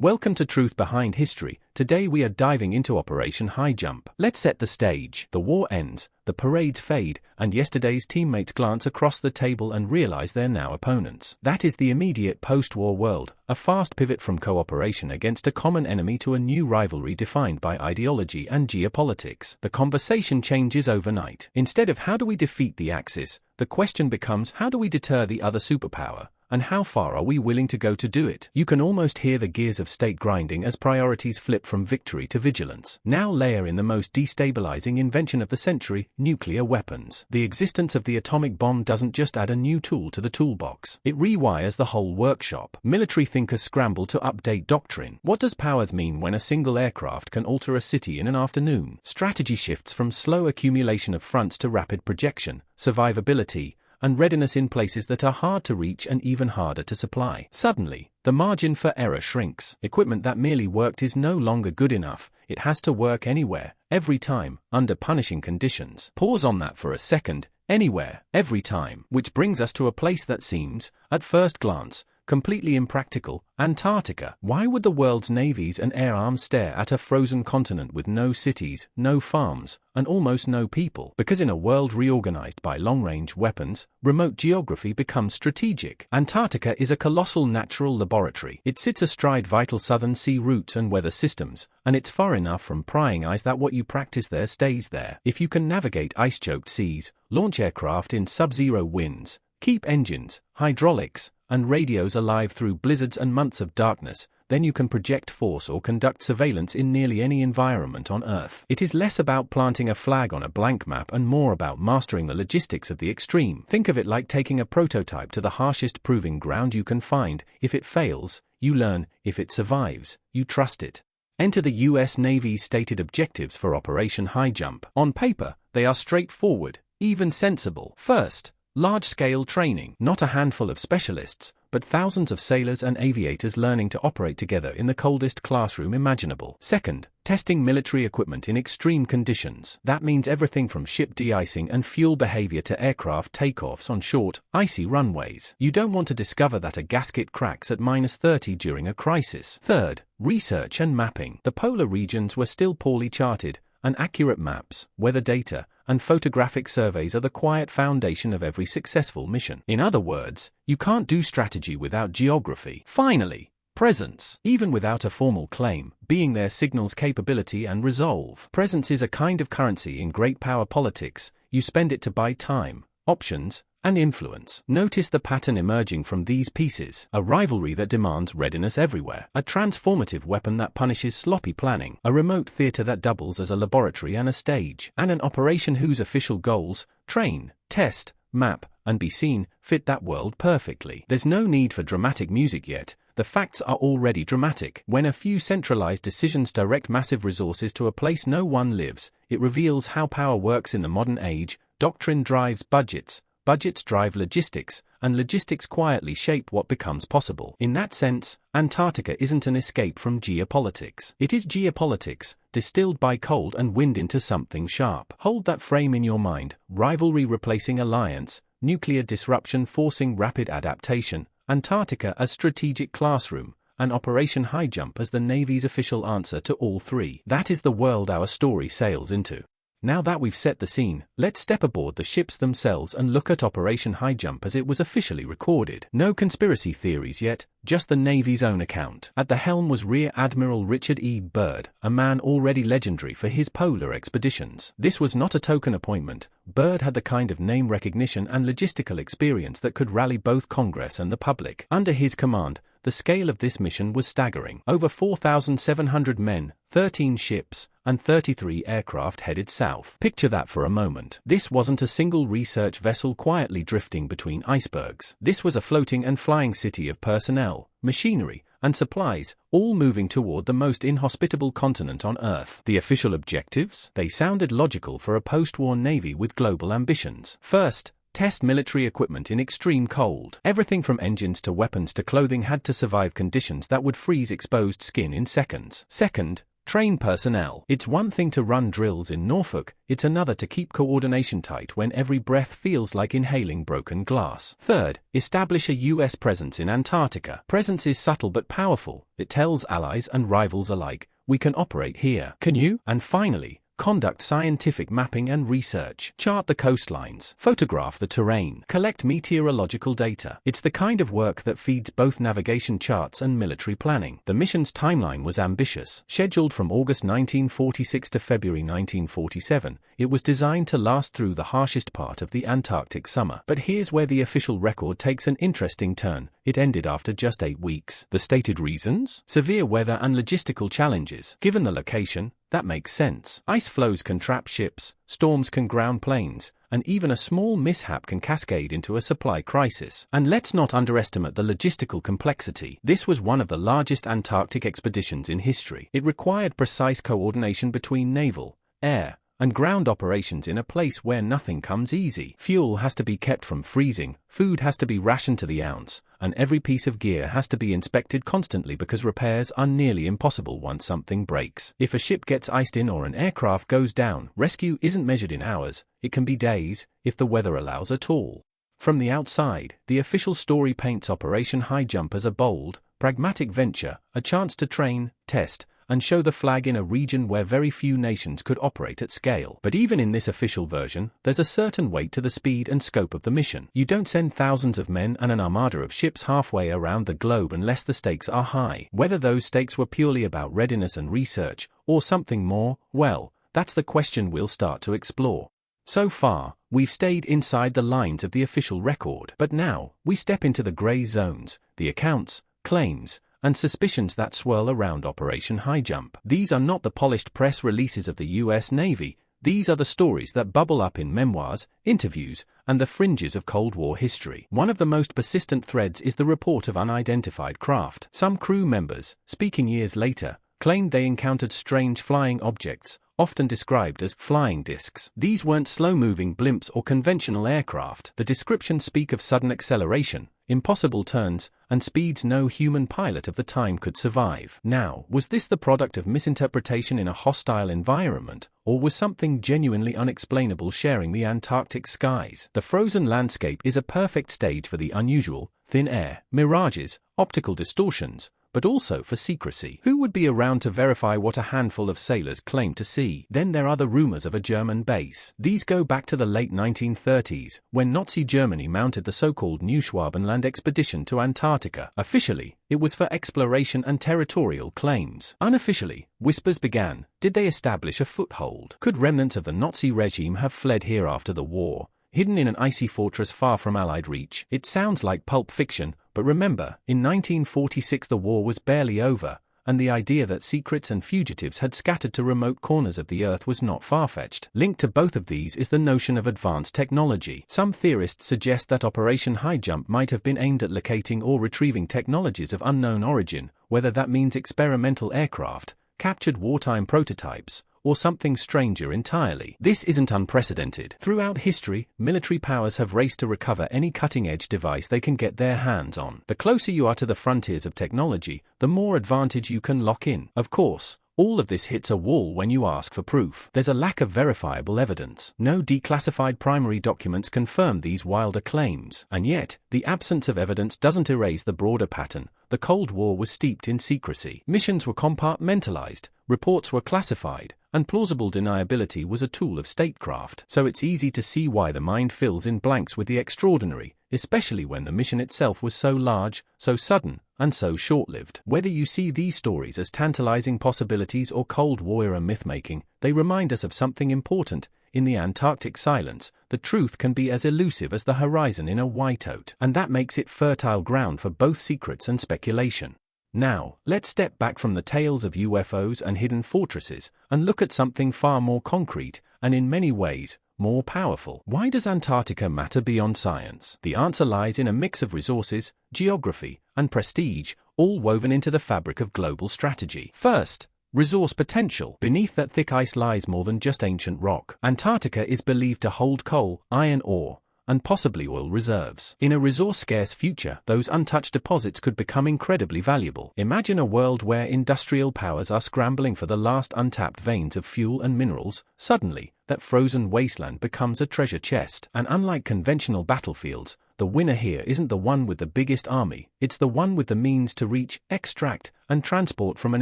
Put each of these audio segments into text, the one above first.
Welcome to Truth Behind History. Today we are diving into Operation Highjump. Let's set the stage. The war ends, the parades fade, and yesterday's teammates glance across the table and realize they're now opponents. That is the immediate post-war world, a fast pivot from cooperation against a common enemy to a new rivalry defined by ideology and geopolitics. The conversation changes overnight. Instead of how do we defeat the Axis, the question becomes how do we deter the other superpower? And how far are we willing to go to do it? You can almost hear the gears of state grinding as priorities flip from victory to vigilance. Now layer in the most destabilizing invention of the century, nuclear weapons. The existence of the atomic bomb doesn't just add a new tool to the toolbox. It rewires the whole workshop. Military thinkers scramble to update doctrine. What does powers mean when a single aircraft can alter a city in an afternoon? Strategy shifts from slow accumulation of fronts to rapid projection, survivability, and readiness in places that are hard to reach and even harder to supply. Suddenly, the margin for error shrinks. Equipment that merely worked is no longer good enough. It has to work anywhere, every time, under punishing conditions. Pause on that for a second. Anywhere, every time. Which brings us to a place that seems, at first glance, completely impractical: Antarctica. Why would the world's navies and air arms stare at a frozen continent with no cities, no farms, and almost no people? Because in a world reorganized by long-range weapons, remote geography becomes strategic. Antarctica is a colossal natural laboratory. It sits astride vital southern sea routes and weather systems, and it's far enough from prying eyes that what you practice there stays there. If you can navigate ice-choked seas, launch aircraft in sub-zero winds, keep engines, hydraulics, and radios alive through blizzards and months of darkness, then you can project force or conduct surveillance in nearly any environment on Earth. It is less about planting a flag on a blank map and more about mastering the logistics of the extreme. Think of it like taking a prototype to the harshest proving ground you can find. If it fails, you learn. If it survives, you trust it. Enter the US Navy's stated objectives for Operation Highjump. On paper, they are straightforward, even sensible. First, large-scale training. Not a handful of specialists, but thousands of sailors and aviators learning to operate together in the coldest classroom imaginable. Second, testing military equipment in extreme conditions. That means everything from ship de-icing and fuel behavior to aircraft takeoffs on short, icy runways. You don't want to discover that a gasket cracks at -30 during a crisis. Third, research and mapping. The polar regions were still poorly charted, and accurate maps, weather data, and photographic surveys are the quiet foundation of every successful mission. In other words, you can't do strategy without geography. Finally, presence. Even without a formal claim, being there signals capability and resolve. Presence is a kind of currency in great power politics. You spend it to buy time, options, and influence. Notice the pattern emerging from these pieces. A rivalry that demands readiness everywhere. A transformative weapon that punishes sloppy planning. A remote theater that doubles as a laboratory and a stage. And an operation whose official goals, train, test, map, and be seen, fit that world perfectly. There's no need for dramatic music yet. The facts are already dramatic. When a few centralized decisions direct massive resources to a place no one lives, it reveals how power works in the modern age. Doctrine drives budgets. Budgets drive logistics, and logistics quietly shape what becomes possible. In that sense, Antarctica isn't an escape from geopolitics. It is geopolitics, distilled by cold and wind into something sharp. Hold that frame in your mind: rivalry replacing alliance, nuclear disruption forcing rapid adaptation, Antarctica as strategic classroom, and Operation Highjump as the Navy's official answer to all three. That is the world our story sails into. Now that we've set the scene, let's step aboard the ships themselves and look at Operation Highjump as it was officially recorded. No conspiracy theories yet, just the Navy's own account. At the helm was Rear Admiral Richard E. Byrd, a man already legendary for his polar expeditions. This was not a token appointment. Byrd had the kind of name recognition and logistical experience that could rally both Congress and the public. Under his command, the scale of this mission was staggering. Over 4,700 men, 13 ships, and 33 aircraft headed south. Picture that for a moment. This wasn't a single research vessel quietly drifting between icebergs. This was a floating and flying city of personnel, machinery, and supplies, all moving toward the most inhospitable continent on Earth. The official objectives? They sounded logical for a post-war Navy with global ambitions. First, test military equipment in extreme cold. Everything from engines to weapons to clothing had to survive conditions that would freeze exposed skin in seconds. Second, Train personnel. It's one thing to run drills in Norfolk, it's another to keep coordination tight when every breath feels like inhaling broken glass. Third, establish a US presence in Antarctica. Presence is subtle but powerful. It tells allies and rivals alike, we can operate here. Can you? And finally, conduct scientific mapping and research. Chart the coastlines. Photograph the terrain. Collect meteorological data. It's the kind of work that feeds both navigation charts and military planning. The mission's timeline was ambitious. Scheduled from August 1946 to February 1947, it was designed to last through the harshest part of the Antarctic summer. But here's where the official record takes an interesting turn. It ended after just 8 weeks. The stated reasons? Severe weather and logistical challenges. Given the location, that makes sense. Ice flows can trap ships, storms can ground planes, and even a small mishap can cascade into a supply crisis. And let's not underestimate the logistical complexity. This was one of the largest Antarctic expeditions in history. It required precise coordination between naval, air, and ground operations in a place where nothing comes easy. Fuel has to be kept from freezing, food has to be rationed to the ounce, and every piece of gear has to be inspected constantly because repairs are nearly impossible once something breaks. If a ship gets iced in or an aircraft goes down, rescue isn't measured in hours, it can be days, if the weather allows at all. From the outside, the official story paints Operation Highjump as a bold, pragmatic venture, a chance to train, test, and show the flag in a region where very few nations could operate at scale. But even in this official version, there's a certain weight to the speed and scope of the mission. You don't send thousands of men and an armada of ships halfway around the globe unless the stakes are high. Whether those stakes were purely about readiness and research, or something more, well, that's the question we'll start to explore. So far, we've stayed inside the lines of the official record. But now, we step into the grey zones, the accounts, claims, and suspicions that swirl around Operation Highjump. These are not the polished press releases of the US Navy, these are the stories that bubble up in memoirs, interviews, and the fringes of Cold War history. One of the most persistent threads is the report of unidentified craft. Some crew members, speaking years later, claimed they encountered strange flying objects, often described as flying discs. These weren't slow-moving blimps or conventional aircraft. The descriptions speak of sudden acceleration, impossible turns, and speeds no human pilot of the time could survive. Now, was this the product of misinterpretation in a hostile environment, or was something genuinely unexplainable sharing the Antarctic skies? The frozen landscape is a perfect stage for the unusual, thin air, mirages, optical distortions, but also for secrecy. Who would be around to verify what a handful of sailors claim to see? Then there are the rumors of a German base. These go back to the late 1930s, when Nazi Germany mounted the so-called Neuschwabenland expedition to Antarctica. Officially, it was for exploration and territorial claims. Unofficially, whispers began. Did they establish a foothold? Could remnants of the Nazi regime have fled here after the war, hidden in an icy fortress far from Allied reach? It sounds like pulp fiction, but remember, in 1946 the war was barely over, and the idea that secrets and fugitives had scattered to remote corners of the Earth was not far-fetched. Linked to both of these is the notion of advanced technology. Some theorists suggest that Operation Highjump might have been aimed at locating or retrieving technologies of unknown origin, whether that means experimental aircraft, captured wartime prototypes, or something stranger entirely. This isn't unprecedented. Throughout history, military powers have raced to recover any cutting-edge device they can get their hands on. The closer you are to the frontiers of technology, the more advantage you can lock in. Of course, all of this hits a wall when you ask for proof. There's a lack of verifiable evidence. No declassified primary documents confirm these wilder claims. And yet, the absence of evidence doesn't erase the broader pattern. The Cold War was steeped in secrecy. Missions were compartmentalized, reports were classified, and plausible deniability was a tool of statecraft. So it's easy to see why the mind fills in blanks with the extraordinary, especially when the mission itself was so large, so sudden, and so short-lived. Whether you see these stories as tantalizing possibilities or Cold War-era myth-making, they remind us of something important. In the Antarctic silence, the truth can be as elusive as the horizon in a whiteout, and that makes it fertile ground for both secrets and speculation. Now, let's step back from the tales of UFOs and hidden fortresses, and look at something far more concrete, and in many ways, more powerful. Why does Antarctica matter beyond science? The answer lies in a mix of resources, geography, and prestige, all woven into the fabric of global strategy. First, resource potential. Beneath that thick ice lies more than just ancient rock. Antarctica is believed to hold coal, iron ore, and possibly oil reserves. In a resource-scarce future, those untouched deposits could become incredibly valuable. Imagine a world where industrial powers are scrambling for the last untapped veins of fuel and minerals. Suddenly, that frozen wasteland becomes a treasure chest. And unlike conventional battlefields, the winner here isn't the one with the biggest army, it's the one with the means to reach, extract, and transport from an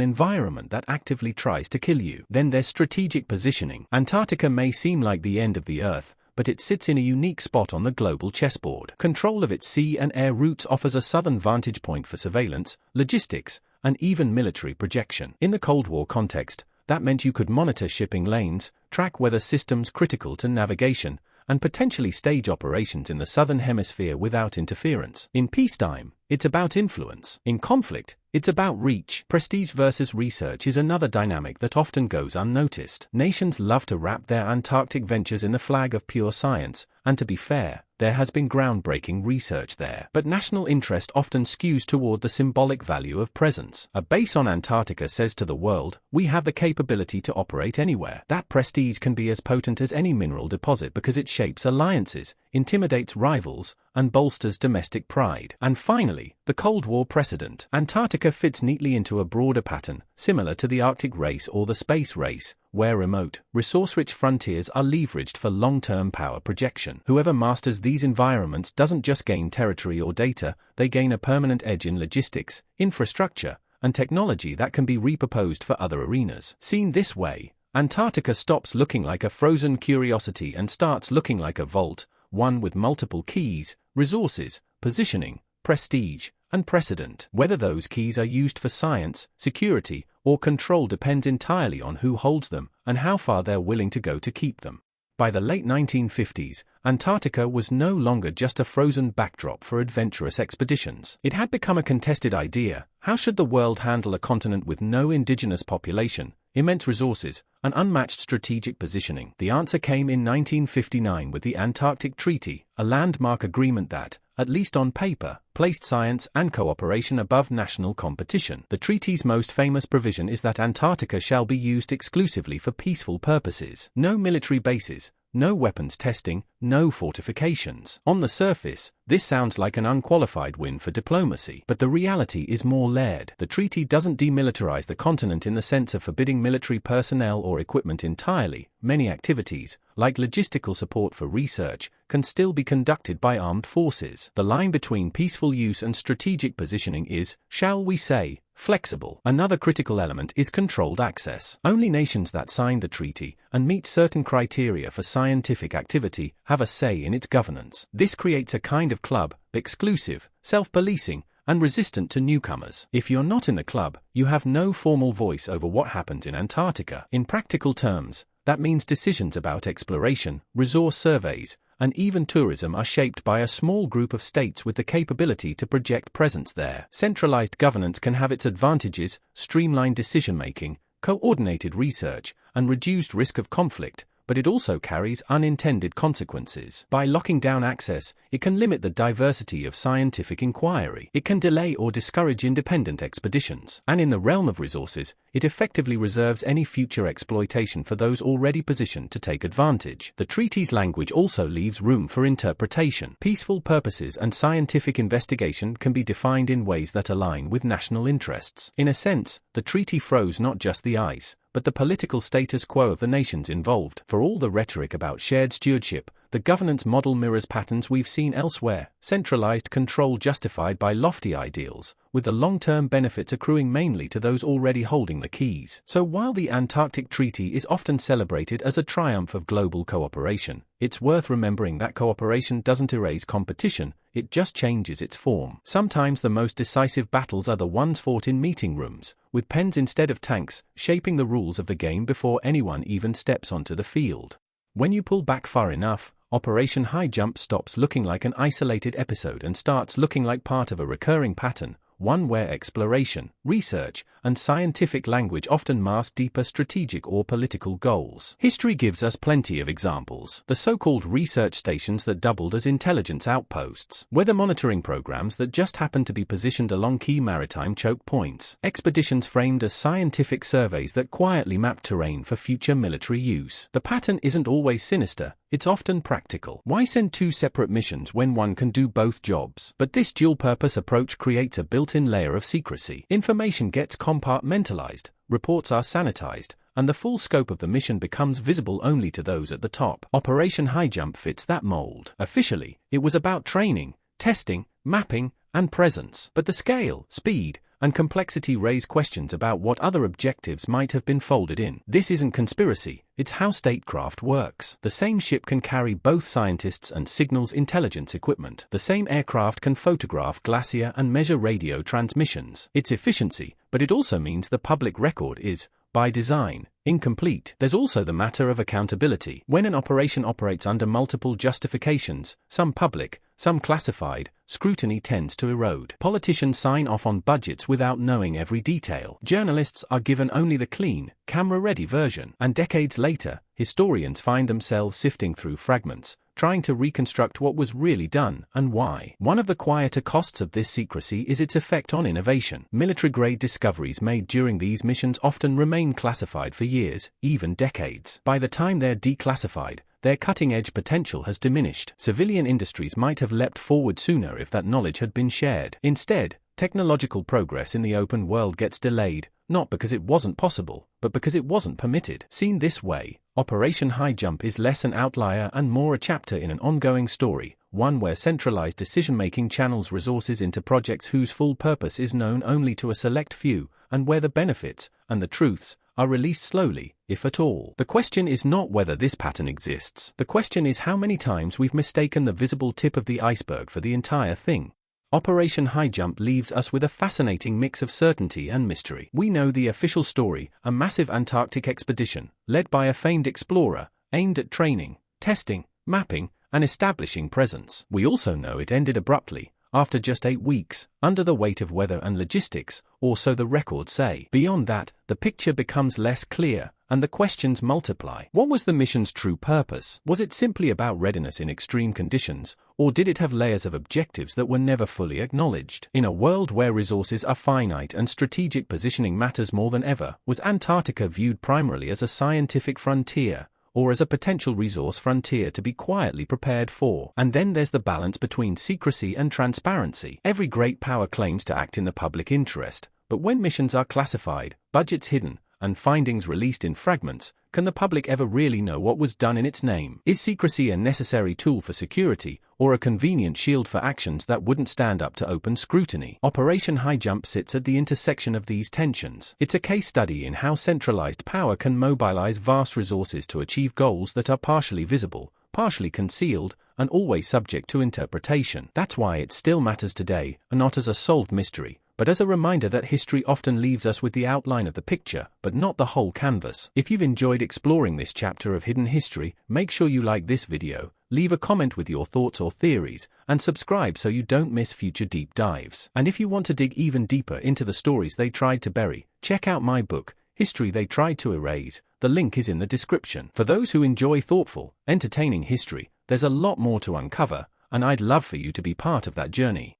environment that actively tries to kill you. Then there's strategic positioning. Antarctica may seem like the end of the Earth, but it sits in a unique spot on the global chessboard. Control of its sea and air routes offers a southern vantage point for surveillance, logistics, and even military projection. In the Cold War context, that meant you could monitor shipping lanes, track weather systems critical to navigation, and potentially stage operations in the southern hemisphere without interference. In peacetime, it's about influence. In conflict, it's about reach. Prestige versus research is another dynamic that often goes unnoticed. Nations love to wrap their Antarctic ventures in the flag of pure science, and to be fair, there has been groundbreaking research there. But national interest often skews toward the symbolic value of presence. A base on Antarctica says to the world, we have the capability to operate anywhere. That prestige can be as potent as any mineral deposit because it shapes alliances, intimidates rivals, and bolsters domestic pride. And finally, the Cold War precedent. Antarctica fits neatly into a broader pattern, similar to the Arctic race or the space race, where remote, resource-rich frontiers are leveraged for long-term power projection. Whoever masters these environments doesn't just gain territory or data, they gain a permanent edge in logistics, infrastructure, and technology that can be repurposed for other arenas. Seen this way, Antarctica stops looking like a frozen curiosity and starts looking like a vault, one with multiple keys, resources, positioning, prestige, and precedent. Whether those keys are used for science, security, or control depends entirely on who holds them and how far they're willing to go to keep them. By the late 1950s, Antarctica was no longer just a frozen backdrop for adventurous expeditions. It had become a contested idea. How should the world handle a continent with no indigenous population, immense resources, and unmatched strategic positioning? The answer came in 1959 with the Antarctic Treaty, a landmark agreement that, at least on paper, placed science and cooperation above national competition. The treaty's most famous provision is that Antarctica shall be used exclusively for peaceful purposes. No military bases, no weapons testing, no fortifications. On the surface, this sounds like an unqualified win for diplomacy. But the reality is more layered. The treaty doesn't demilitarize the continent in the sense of forbidding military personnel or equipment entirely. Many activities, like logistical support for research, can still be conducted by armed forces. The line between peaceful use and strategic positioning is, shall we say, flexible. Another critical element is controlled access. Only nations that sign the treaty and meet certain criteria for scientific activity have a say in its governance. This creates a kind of club, exclusive, self-policing, and resistant to newcomers. If you're not in the club, you have no formal voice over what happens in Antarctica. In practical terms, that means decisions about exploration, resource surveys, and even tourism are shaped by a small group of states with the capability to project presence there. Centralized governance can have its advantages: streamlined decision-making, coordinated research, and reduced risk of conflict, but it also carries unintended consequences. By locking down access, it can limit the diversity of scientific inquiry. It can delay or discourage independent expeditions. And in the realm of resources, it effectively reserves any future exploitation for those already positioned to take advantage. The treaty's language also leaves room for interpretation. Peaceful purposes and scientific investigation can be defined in ways that align with national interests. In a sense, the treaty froze not just the ice, but the political status quo of the nations involved. For all the rhetoric about shared stewardship, the governance model mirrors patterns we've seen elsewhere: centralized control justified by lofty ideals, with the long-term benefits accruing mainly to those already holding the keys. So while the Antarctic Treaty is often celebrated as a triumph of global cooperation, it's worth remembering that cooperation doesn't erase competition, it just changes its form. Sometimes the most decisive battles are the ones fought in meeting rooms, with pens instead of tanks, shaping the rules of the game before anyone even steps onto the field. When you pull back far enough, Operation Highjump stops looking like an isolated episode and starts looking like part of a recurring pattern, one where exploration, research, and scientific language often mask deeper strategic or political goals. History gives us plenty of examples. The so-called research stations that doubled as intelligence outposts, weather monitoring programs that just happened to be positioned along key maritime choke points, expeditions framed as scientific surveys that quietly map terrain for future military use. The pattern isn't always sinister, it's often practical. Why send two separate missions when one can do both jobs? But this dual-purpose approach creates a built-in layer of secrecy. Information gets compartmentalized, reports are sanitized, and the full scope of the mission becomes visible only to those at the top. Operation Highjump fits that mold. Officially, it was about training, testing, mapping, and presence. But the scale, speed, and complexity raise questions about what other objectives might have been folded in. This isn't conspiracy, it's how statecraft works. The same ship can carry both scientists and signals intelligence equipment. The same aircraft can photograph glacier and measure radio transmissions. It's efficiency, but it also means the public record is, by design, incomplete. There's also the matter of accountability. When an operation operates under multiple justifications, some public, some classified, scrutiny tends to erode. Politicians sign off on budgets without knowing every detail. Journalists are given only the clean, camera-ready version. And decades later, historians find themselves sifting through fragments, trying to reconstruct what was really done and why. One of the quieter costs of this secrecy is its effect on innovation. Military-grade discoveries made during these missions often remain classified for years, even decades. By the time they're declassified, their cutting-edge potential has diminished. Civilian industries might have leapt forward sooner if that knowledge had been shared. Instead, technological progress in the open world gets delayed, not because it wasn't possible, but because it wasn't permitted. Seen this way, Operation Highjump is less an outlier and more a chapter in an ongoing story, one where centralized decision-making channels resources into projects whose full purpose is known only to a select few, and where the benefits, and the truths, are released slowly, if at all. The question is not whether this pattern exists. The question is how many times we've mistaken the visible tip of the iceberg for the entire thing. Operation Highjump leaves us with a fascinating mix of certainty and mystery. We know the official story, a massive Antarctic expedition, led by a famed explorer, aimed at training, testing, mapping, and establishing presence. We also know it ended abruptly, after just 8 weeks, under the weight of weather and logistics, or so the records say. Beyond that, the picture becomes less clear, and the questions multiply. What was the mission's true purpose? Was it simply about readiness in extreme conditions, or did it have layers of objectives that were never fully acknowledged? In a world where resources are finite and strategic positioning matters more than ever, was Antarctica viewed primarily as a scientific frontier, or as a potential resource frontier to be quietly prepared for? And then there's the balance between secrecy and transparency. Every great power claims to act in the public interest, but when missions are classified, budgets hidden, and findings released in fragments, can the public ever really know what was done in its name? Is secrecy a necessary tool for security, or a convenient shield for actions that wouldn't stand up to open scrutiny? Operation Highjump sits at the intersection of these tensions. It's a case study in how centralized power can mobilize vast resources to achieve goals that are partially visible, partially concealed, and always subject to interpretation. That's why it still matters today, and not as a solved mystery, but as a reminder that history often leaves us with the outline of the picture, but not the whole canvas. If you've enjoyed exploring this chapter of hidden history, make sure you like this video, leave a comment with your thoughts or theories, and subscribe so you don't miss future deep dives. And if you want to dig even deeper into the stories they tried to bury, check out my book, History They Tried to Erase. The link is in the description. For those who enjoy thoughtful, entertaining history, there's a lot more to uncover, and I'd love for you to be part of that journey.